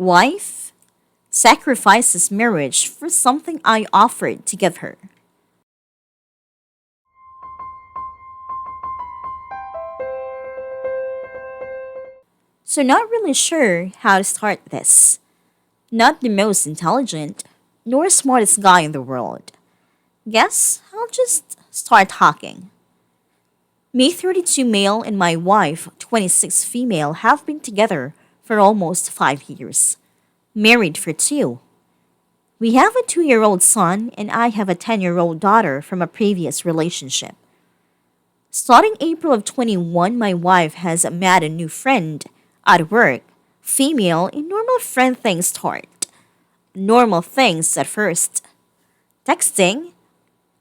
Wife sacrifices marriage for something I offered to give her. So, not really sure how to start this. Not the most intelligent, nor smartest guy in the world. Guess I'll just start talking. Me 32 male and my wife 26 female have been together for almost 5 years. Married for two. We have a 2-year-old son and I have a 10-year-old daughter from a previous relationship. Starting April of 21, my wife has met a new friend at work. Female in normal friend things start. Normal things at first. Texting,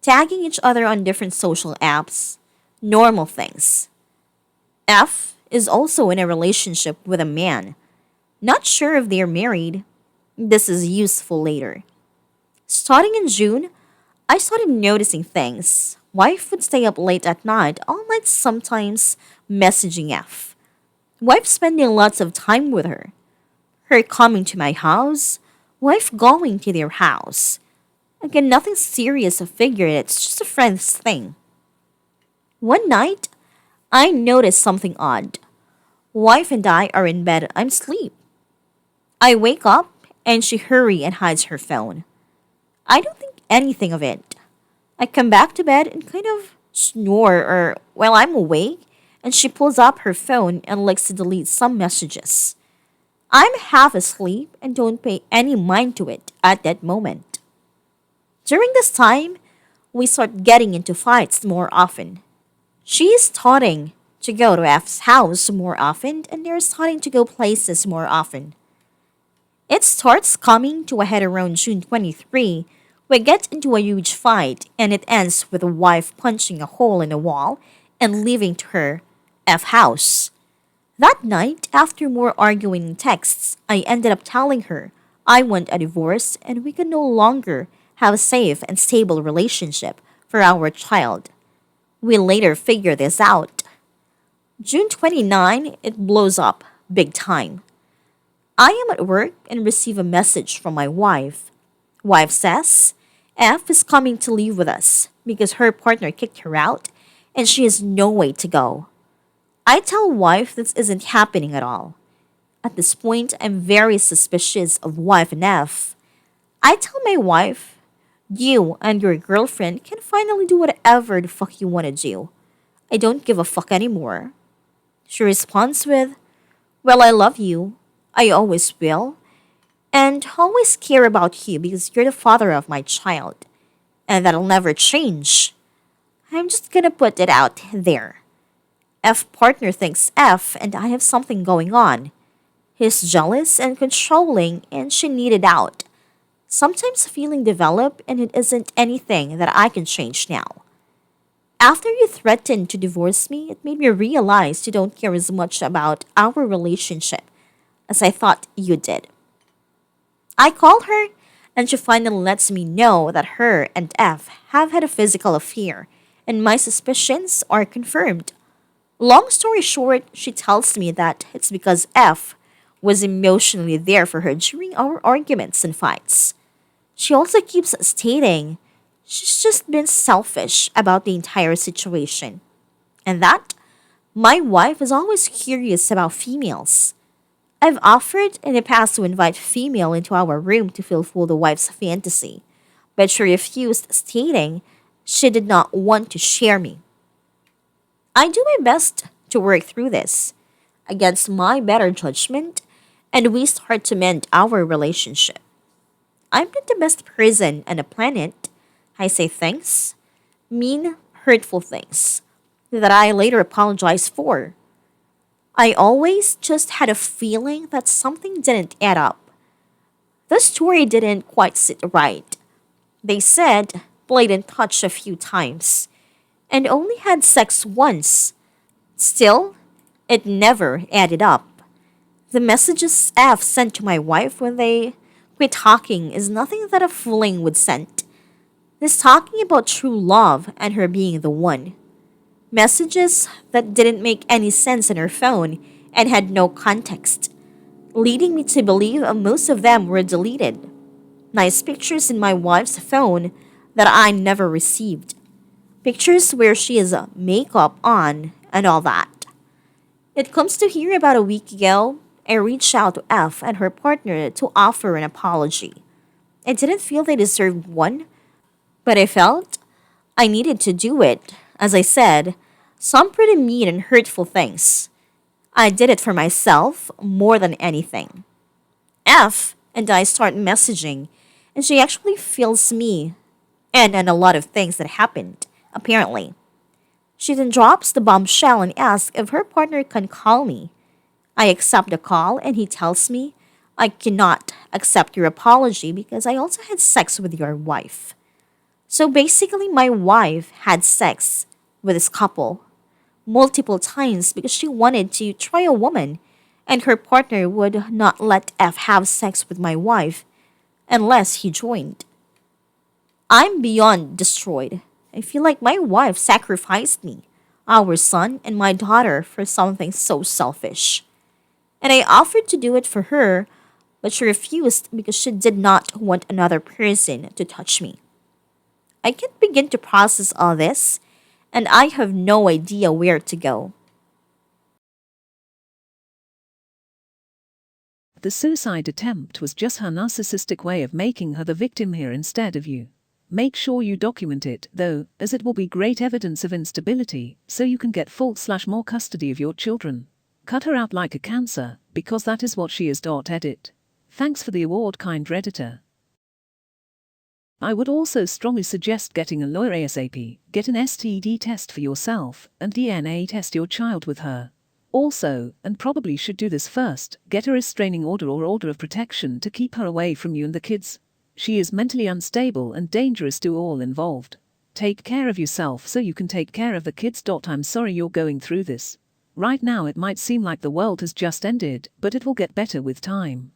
tagging each other on different social apps. Normal things. F is also in a relationship with a man. Not sure if they're married. This is useful later. Starting in June, I started noticing things. Wife would stay up late at night, all night sometimes messaging F. Wife spending lots of time with her. Her coming to my house, wife going to their house. Again, nothing serious or figured, it's just a friend's thing. One night, I noticed something odd. Wife and I are in bed, I'm asleep. I wake up and she hurry and hides her phone. I don't think anything of it. I come back to bed and kind of snore or while I'm awake and she pulls up her phone and looks to delete some messages. I'm half asleep and don't pay any mind to it at that moment. During this time, we start getting into fights more often. She's starting to go to F's house more often and they're starting to go places more often. It starts coming to a head around June 23. We get into a huge fight and it ends with the wife punching a hole in the wall and leaving to her F house. That night, after more arguing and texts, I ended up telling her I want a divorce and we can no longer have a safe and stable relationship for our child. We later figure this out. June 29, it blows up big time. I am at work and receive a message from my wife. Wife says, F is coming to live with us because her partner kicked her out and she has no way to go. I tell wife this isn't happening at all. At this point, I'm very suspicious of wife and F. I tell my wife, you and your girlfriend can finally do whatever the fuck you want to do. I don't give a fuck anymore. She responds with, well, I love you. I always will. And always care about you because you're the father of my child. And that'll never change. I'm just gonna put it out there. F partner thinks F and I have something going on. He's jealous and controlling and she needed out. Sometimes feeling develop and it isn't anything that I can change now. After you threatened to divorce me, it made me realize you don't care as much about our relationship as I thought you did. I call her and she finally lets me know that her and F have had a physical affair and my suspicions are confirmed. Long story short, she tells me that it's because F was emotionally there for her during our arguments and fights. She also keeps stating she's just been selfish about the entire situation. And that my wife is always curious about females. I've offered in the past to invite female into our room to fulfill the wife's fantasy, but she refused, stating she did not want to share me. I do my best to work through this against my better judgment, and we start to mend our relationship. I'm not the best person on the planet. I say things, mean, hurtful things that I later apologize for. I always just had a feeling that something didn't add up. The story didn't quite sit right. They said blatant touch a few times and only had sex once. Still, it never added up. The messages F sent to my wife when they quit talking is nothing that a fling would send. This talking about true love and her being the one. Messages that didn't make any sense in her phone and had no context. leading me to believe most of them were deleted. Nice pictures in my wife's phone that I never received. Pictures where she has makeup on and all that. It comes to here about a week ago, I reached out to F and her partner to offer an apology. I didn't feel they deserved one, but I felt I needed to do it. As I said, some pretty mean and hurtful things. I did it for myself more than anything. F and I start messaging, and she actually feels me and a lot of things that happened, apparently. She then drops the bombshell and asks if her partner can call me. I accept the call, and he tells me I cannot accept your apology because I also had sex with your wife. So basically, my wife had sex with this couple multiple times because she wanted to try a woman, and her partner would not let F have sex with my wife unless he joined. I'm beyond destroyed. I feel like my wife sacrificed me, our son, and my daughter for something so selfish. And I offered to do it for her, but she refused because she did not want another person to touch me. I can't begin to process all this, and I have no idea where to go. The suicide attempt was just her narcissistic way of making her the victim here instead of you. Make sure you document it, though, as it will be great evidence of instability, so you can get full/more custody of your children. Cut her out like a cancer, because that is what she is. Edit. Thanks for the award, kind Redditor. I would also strongly suggest getting a lawyer ASAP, get an STD test for yourself, and DNA test your child with her. Also, and probably should do this first, get a restraining order or order of protection to keep her away from you and the kids. She is mentally unstable and dangerous to all involved. Take care of yourself so you can take care of the kids. I'm sorry you're going through this. Right now it might seem like the world has just ended, but it will get better with time.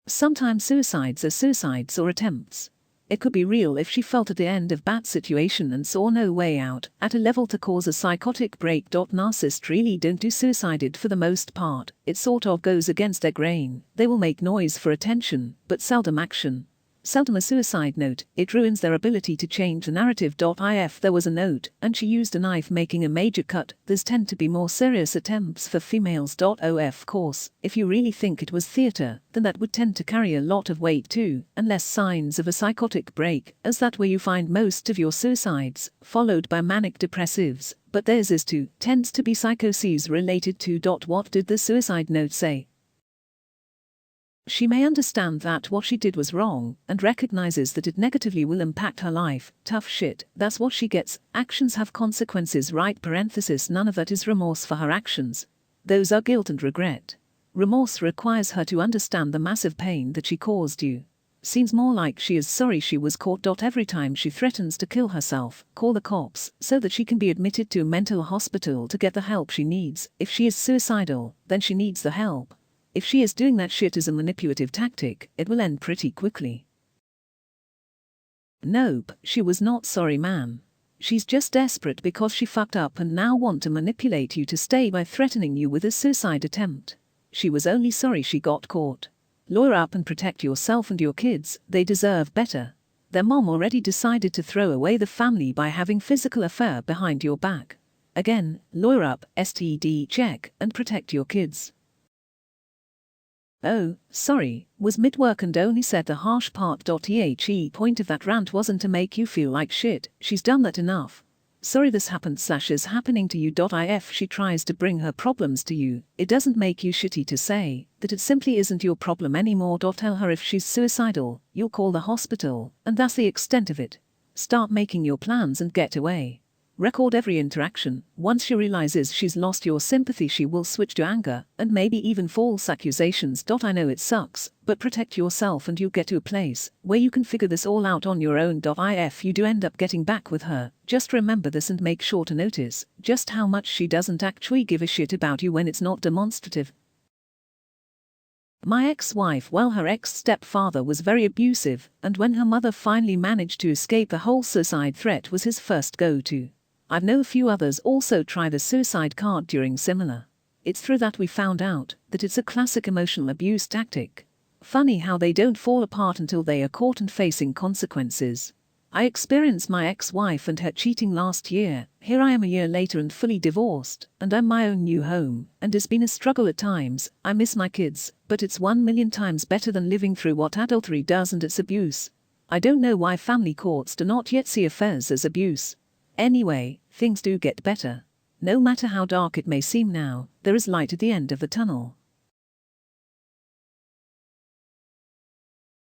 Sometimes suicides are suicides or attempts. It could be real if she felt at the end of bad situation and saw no way out, at a level to cause a psychotic break. Narcissists really don't do suicide for the most part. It sort of goes against their grain. They will make noise for attention, but seldom action. Seldom a suicide note. It ruins their ability to change the narrative. If there was a note, and she used a knife making a major cut, these tend to be more serious attempts for females. Of course, if you really think it was theater, then that would tend to carry a lot of weight too, and less signs of a psychotic break, as that where you find most of your suicides, followed by manic depressives, but theirs is too, tends to be psychoses related to. What did the suicide note say? She may understand that what she did was wrong, and recognizes that it negatively will impact her life. Tough shit, that's what she gets. Actions have consequences, right? None of that is remorse for her actions. Those are guilt and regret. Remorse requires her to understand the massive pain that she caused you. Seems more like she is sorry she was caught. Every time she threatens to kill herself, call the cops, so that she can be admitted to a mental hospital to get the help she needs. If she is suicidal, then she needs the help. If she is doing that shit as a manipulative tactic, it will end pretty quickly. Nope, she was not sorry, man. She's just desperate because she fucked up and now want to manipulate you to stay by threatening you with a suicide attempt. She was only sorry she got caught. Lawyer up and protect yourself and your kids, they deserve better. Their mom already decided to throw away the family by having physical affair behind your back. Again, lawyer up, STD check, and protect your kids. Oh, sorry, was mid-work and only said the harsh part. The point of that rant wasn't to make you feel like shit, she's done that enough. Sorry this happened / is happening to you. If she tries to bring her problems to you, it doesn't make you shitty to say that it simply isn't your problem anymore. Tell her if she's suicidal, you'll call the hospital, and that's the extent of it. Start making your plans and get away. Record every interaction. Once she realizes she's lost your sympathy, she will switch to anger, and maybe even false accusations. I know it sucks, but protect yourself and you'll get to a place where you can figure this all out on your own. If you do end up getting back with her, just remember this and make sure to notice just how much she doesn't actually give a shit about you when it's not demonstrative. My ex-wife, well, her ex-stepfather was very abusive, and when her mother finally managed to escape, the whole suicide threat was his first go-to. I've known a few others also try the suicide card during similar It's through that we found out that it's a classic emotional abuse tactic. Funny how they don't fall apart until they are caught and facing consequences. I experienced my ex-wife and her cheating last year. Here I am a year later and fully divorced, and I'm my own new home, and it's been a struggle at times. I miss my kids, but it's 1,000,000 times better than living through what adultery does, and it's abuse. I don't know why family courts do not yet see affairs as abuse. Anyway, things do get better. No matter how dark it may seem now, there is light at the end of the tunnel.